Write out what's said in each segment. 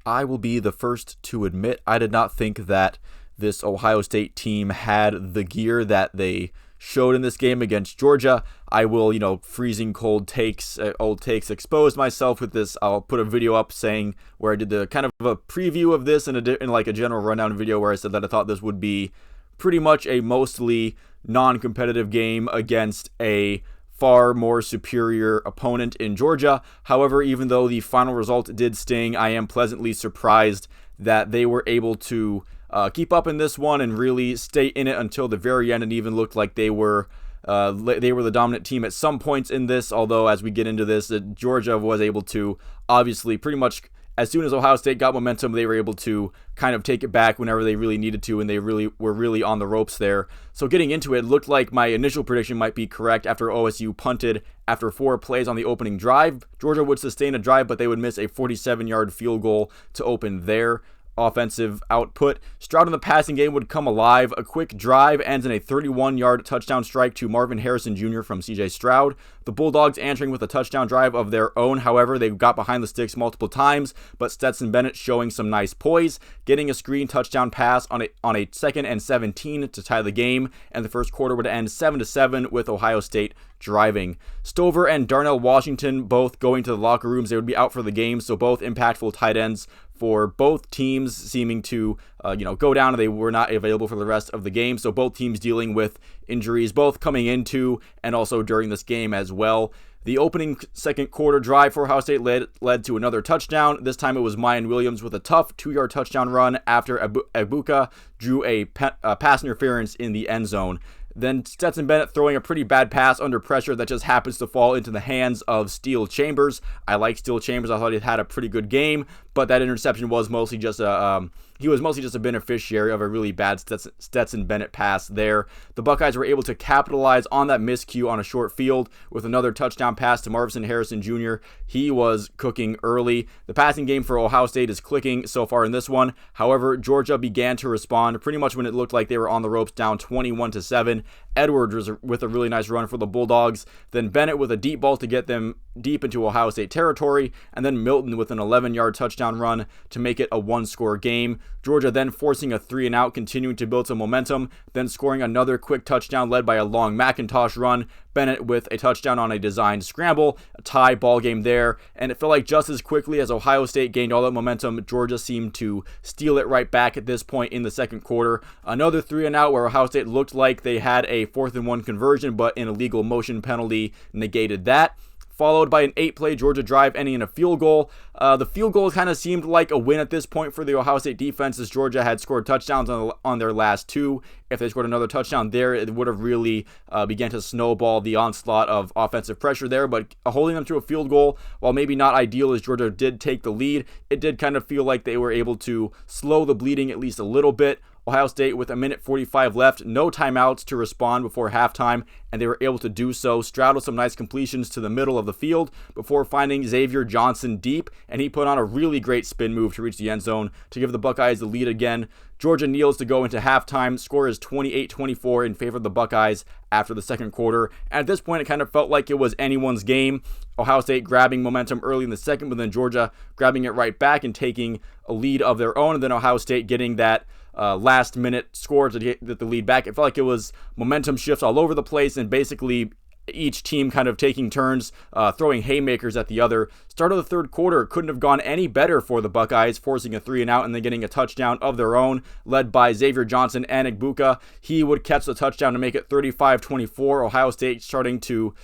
I will be the first to admit I did not think that this Ohio State team had the gear that they showed in this game against Georgia. I will, freezing cold takes, old takes, expose myself with this. I'll put a video up saying where I did the kind of a preview of this in like a general rundown video where I said that I thought this would be pretty much a mostly non-competitive game against a far more superior opponent in Georgia. However, even though the final result did sting, I am pleasantly surprised that they were able to keep up in this one and really stay in it until the very end, and even looked like they were the dominant team at some points in this. Although, as we get into this, Georgia was able to obviously pretty much, as soon as Ohio State got momentum, they were able to kind of take it back whenever they really needed to, and they were really on the ropes there. So getting into it, looked like my initial prediction might be correct after OSU punted after 4 plays on the opening drive. Georgia would sustain a drive, but they would miss a 47-yard field goal to open their offensive output. Stroud in the passing game would come alive. A quick drive ends in a 31-yard touchdown strike to Marvin Harrison Jr. from CJ Stroud. The Bulldogs answering with a touchdown drive of their own. However, they got behind the sticks multiple times, but Stetson Bennett showing some nice poise, getting a screen touchdown pass on a 2nd and 17 to tie the game, and the first quarter would end 7-7 with Ohio State driving. Stover and Darnell Washington both going to the locker rooms. They would be out for the game, so both impactful tight ends for both teams seeming to go down, and they were not available for the rest of the game. So both teams dealing with injuries, both coming into and also during this game as well. The opening second quarter drive for Ohio State led to another touchdown. This time it was Mayan Williams with a tough 2-yard touchdown run after Abuka drew a pass interference in the end zone. Then Stetson Bennett throwing a pretty bad pass under pressure that just happens to fall into the hands of Steele Chambers. I like Steele Chambers. I thought he had a pretty good game, but that interception was mostly just a beneficiary of a really bad Stetson Bennett pass there. The Buckeyes were able to capitalize on that miscue on a short field with another touchdown pass to Marvin Harrison Jr. He was cooking early. The passing game for Ohio State is clicking so far in this one. However, Georgia began to respond pretty much when it looked like they were on the ropes, down 21-7. Edwards was with a really nice run for the Bulldogs. Then Bennett with a deep ball to get them deep into Ohio State territory. And then Milton with an 11-yard touchdown run to make it a 1-score game. Georgia then forcing a 3-and-out, continuing to build some momentum, then scoring another quick touchdown led by a long McIntosh run. Bennett with a touchdown on a designed scramble, a tie ball game there, and it felt like just as quickly as Ohio State gained all that momentum, Georgia seemed to steal it right back at this point in the second quarter. Another 3-and-out where Ohio State looked like they had a 4th-and-1 conversion, but an illegal motion penalty negated that, followed by an 8-play Georgia drive ending in a field goal. The field goal kind of seemed like a win at this point for the Ohio State defense, as Georgia had scored touchdowns on their last 2. If they scored another touchdown there, it would have really began to snowball the onslaught of offensive pressure there. But holding them to a field goal, while maybe not ideal as Georgia did take the lead, it did kind of feel like they were able to slow the bleeding at least a little bit. Ohio State with 1:45 left, no timeouts to respond before halftime, and they were able to do so. Stroud with some nice completions to the middle of the field before finding Xavier Johnson deep, and he put on a really great spin move to reach the end zone to give the Buckeyes the lead again. Georgia kneels to go into halftime. Score is 28-24 in favor of the Buckeyes after the second quarter. And at this point, it kind of felt like it was anyone's game. Ohio State grabbing momentum early in the second, but then Georgia grabbing it right back and taking a lead of their own, and then Ohio State getting that last-minute score to get the lead back. It felt like it was momentum shifts all over the place, and basically each team kind of taking turns throwing haymakers at the other. Start of the third quarter couldn't have gone any better for the Buckeyes, forcing a 3-and-out and then getting a touchdown of their own, led by Xavier Johnson and Igbuka. He would catch the touchdown to make it 35-24. Ohio State starting to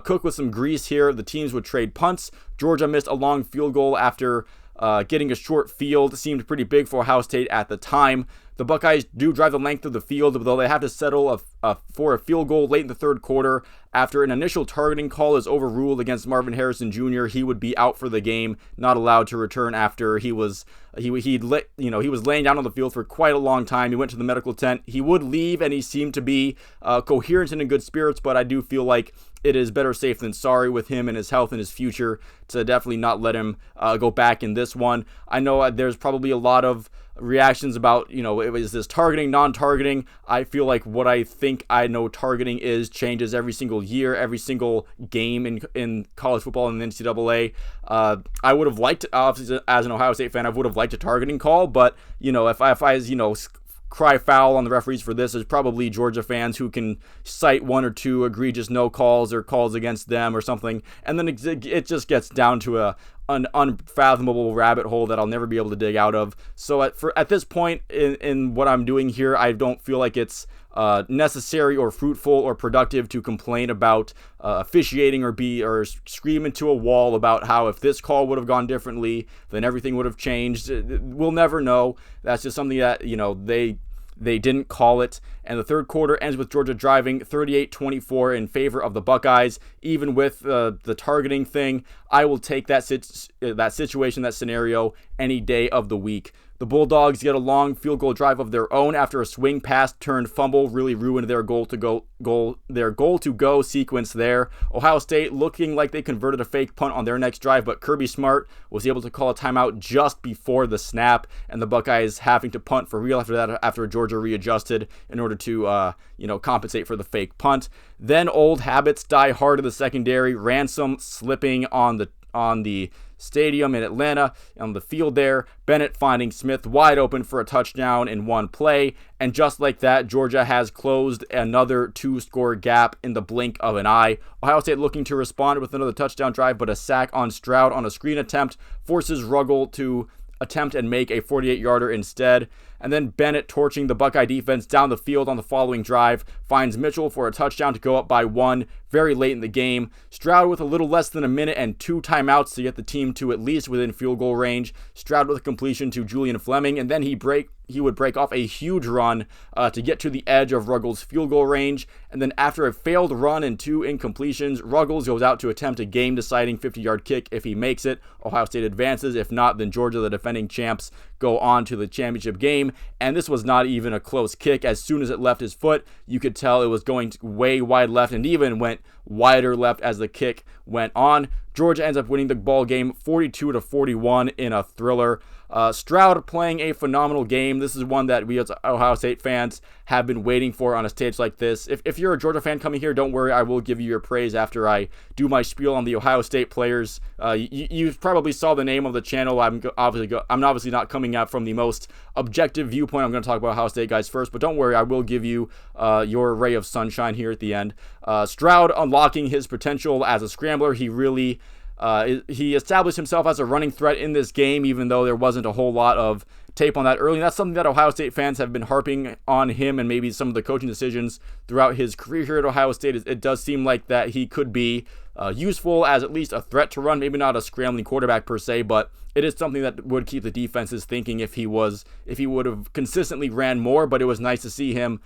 cook with some grease here. The teams would trade punts. Georgia missed a long field goal after getting a short field. It seemed pretty big for Ohio State at the time. The Buckeyes do drive the length of the field, though they have to settle for a field goal late in the third quarter after an initial targeting call is overruled against Marvin Harrison Jr. He would be out for the game, not allowed to return after he was laying down on the field for quite a long time. He went to the medical tent. He would leave, and he seemed to be coherent and in good spirits, but I do feel like it is better safe than sorry with him and his health and his future to definitely not let him go back in this one. I know there's probably a lot of reactions about, is this targeting, non-targeting? I feel like what I think I know targeting is changes every single year, every single game in college football and the NCAA. I would have liked, obviously, as an Ohio State fan, I would have liked a targeting call, but, if I cry foul on the referees for this, there's probably Georgia fans who can cite one or two egregious no calls or calls against them or something, and then it just gets down to an unfathomable rabbit hole that I'll never be able to dig out of. So at this point in what I'm doing here, I don't feel like it's necessary or fruitful or productive to complain about officiating or scream into a wall about how if this call would have gone differently, then everything would have changed. We'll never know. That's just something that they didn't call it. And the third quarter ends with Georgia driving 38-24 in favor of the Buckeyes. Even with the targeting thing, I will take that situation, that scenario, any day of the week. The Bulldogs get a long field goal drive of their own after a swing pass turned fumble really ruined their goal to go sequence there. Ohio State looking like they converted a fake punt on their next drive, but Kirby Smart was able to call a timeout just before the snap, and the Buckeyes having to punt for real after that, after Georgia readjusted in order to compensate for the fake punt. Then old habits die hard in the secondary. Ransom slipping on the stadium in Atlanta, on the field there. Bennett finding Smith wide open for a touchdown in one play. And just like that, Georgia has closed another 2-score gap in the blink of an eye. Ohio State looking to respond with another touchdown drive, but a sack on Stroud on a screen attempt forces Ruggles to attempt and make a 48-yarder instead. And then Bennett, torching the Buckeye defense down the field on the following drive, finds Mitchell for a touchdown to go up by 1 very late in the game. Stroud with a little less than a minute and 2 timeouts to get the team to at least within field goal range. Stroud with a completion to Julian Fleming, and then he would break off a huge run to get to the edge of Ruggles' field goal range. And then after a failed run and 2 incompletions, Ruggles goes out to attempt a game-deciding 50-yard kick. If he makes it, Ohio State advances. If not, then Georgia, the defending champs, go on to the championship game. And this was not even a close kick. As soon as it left his foot, you could tell it was going way wide left and even went wider left as the kick went on. Georgia ends up winning the ball game 42-41 in a thriller. Stroud playing a phenomenal game. This is one that we as Ohio State fans have been waiting for on a stage like this. If you're a Georgia fan coming here, don't worry, I will give you your praise after I do my spiel on the Ohio State players. You probably saw the name of the channel. I'm obviously not coming out from the most objective viewpoint. I'm going to talk about Ohio State guys first, but don't worry, I will give you your ray of sunshine here at the end. Stroud unlocking his potential as a scrambler. He really he established himself as a running threat in this game, even though there wasn't a whole lot of tape on that early. And that's something that Ohio State fans have been harping on him and maybe some of the coaching decisions throughout his career here at Ohio State. It does seem like that he could be useful as at least a threat to run, maybe not a scrambling quarterback per se, but it is something that would keep the defenses thinking if he would have consistently ran more. But it was nice to see him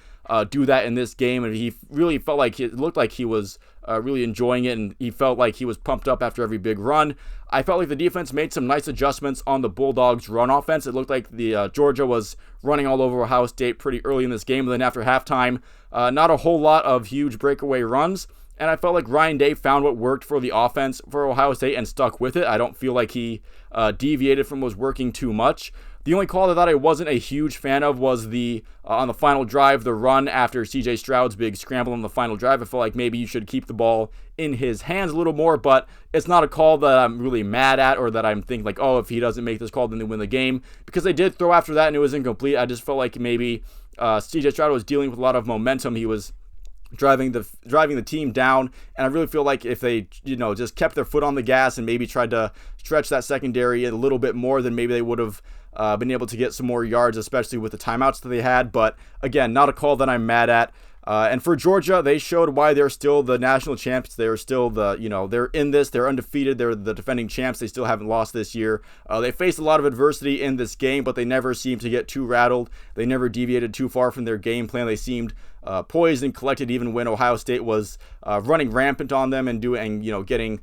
do that in this game, and he really felt like it looked like he was really enjoying it, and he felt like he was pumped up after every big run. I felt like the defense made some nice adjustments on the Bulldogs' run offense. It looked like the Georgia was running all over Ohio State pretty early in this game, and then after halftime, not a whole lot of huge breakaway runs. And I felt like Ryan Day found what worked for the offense for Ohio State and stuck with it. I don't feel like he deviated from what was working too much. The only call that I wasn't a huge fan of was the on the final drive, the run after C.J. Stroud's big scramble on the final drive. I felt like maybe you should keep the ball in his hands a little more, but it's not a call that I'm really mad at or that I'm thinking like, oh, if he doesn't make this call, then they win the game. Because they did throw after that and it was incomplete. I just felt like maybe C.J. Stroud was dealing with a lot of momentum. He was driving the team down, and I really feel like if they just kept their foot on the gas and maybe tried to stretch that secondary a little bit more, then maybe they would have been able to get some more yards, especially with the timeouts that they had. But again, not a call that I'm mad at. And for Georgia, they showed why they're still the national champs. They're still they're in this. They're undefeated. They're the defending champs. They still haven't lost this year. They faced a lot of adversity in this game, but they never seemed to get too rattled. They never deviated too far from their game plan. They seemed poised and collected even when Ohio State was running rampant on them and getting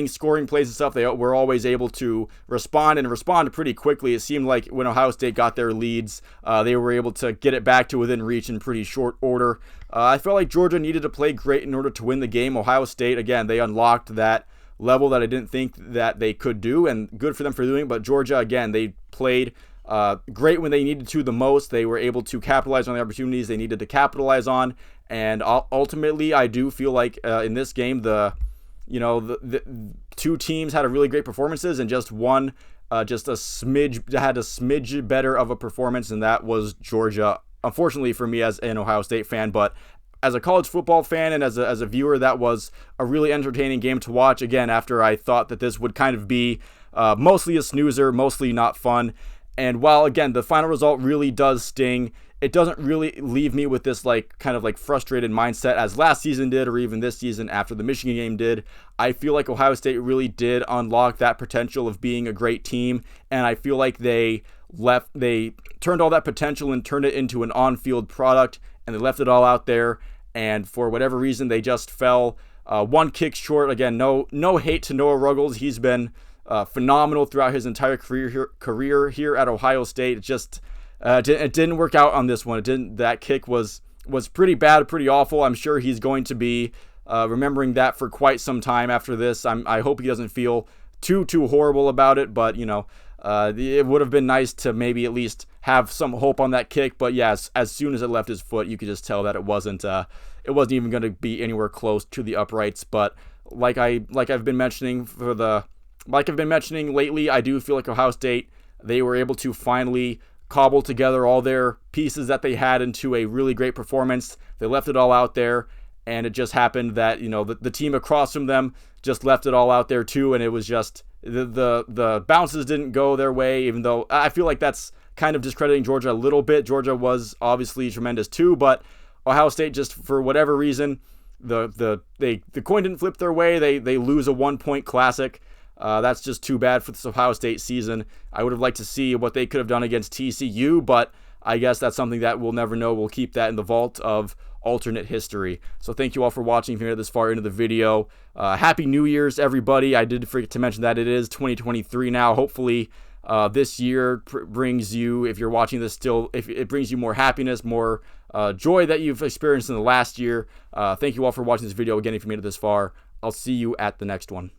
scoring plays and stuff. They were always able to respond pretty quickly. It seemed like when Ohio State got their leads, they were able to get it back to within reach in pretty short order. I felt like Georgia needed to play great in order to win the game. Ohio State, again, they unlocked that level that I didn't think that they could do, and good for them for doing it. But Georgia, again, they played great when they needed to the most. They were able to capitalize on the opportunities they needed to capitalize on. And ultimately, I do feel like in this game, the two teams had a really great performances, and just one just a smidge better of a performance, and that was Georgia. Unfortunately for me as an Ohio State fan, but as a college football fan and as a viewer, that was a really entertaining game to watch. Again, after I thought that this would kind of be mostly a snoozer, mostly not fun. And while, again, the final result really does sting, it doesn't really leave me with this kind of frustrated mindset as last season did, or even this season after the Michigan game did. I feel like Ohio State really did unlock that potential of being a great team, and I feel like they turned all that potential and turned it into an on-field product, and they left it all out there. And for whatever reason, they just fell one kick short. Again, no hate to Noah Ruggles. He's been phenomenal throughout his entire career here at Ohio State. It didn't work out on this one. That kick was pretty bad, pretty awful. I'm sure he's going to be remembering that for quite some time after this. I hope he doesn't feel too horrible about it, but it would have been nice to maybe at least have some hope on that kick. But yes, as soon as it left his foot, you could just tell that it wasn't even going to be anywhere close to the uprights. But like I've been mentioning lately, I do feel like Ohio State, they were able to finally cobble together all their pieces that they had into a really great performance. They left it all out there, and it just happened that the team across from them just left it all out there too, and it was just the bounces didn't go their way. Even though I feel like that's kind of discrediting Georgia a little bit. Georgia was obviously tremendous too, but Ohio State, just for whatever reason, the coin didn't flip their way. They lose a 1-point classic. That's just too bad for this Ohio State season. I would have liked to see what they could have done against TCU, but I guess that's something that we'll never know. We'll keep that in the vault of alternate history. So thank you all for watching if you made it this far into the video. Happy New Year's, everybody. I did forget to mention that it is 2023 now. Hopefully this year brings you, if you're watching this still, if it brings you more happiness, more joy that you've experienced in the last year. Thank you all for watching this video. Again, if you made it this far, I'll see you at the next one.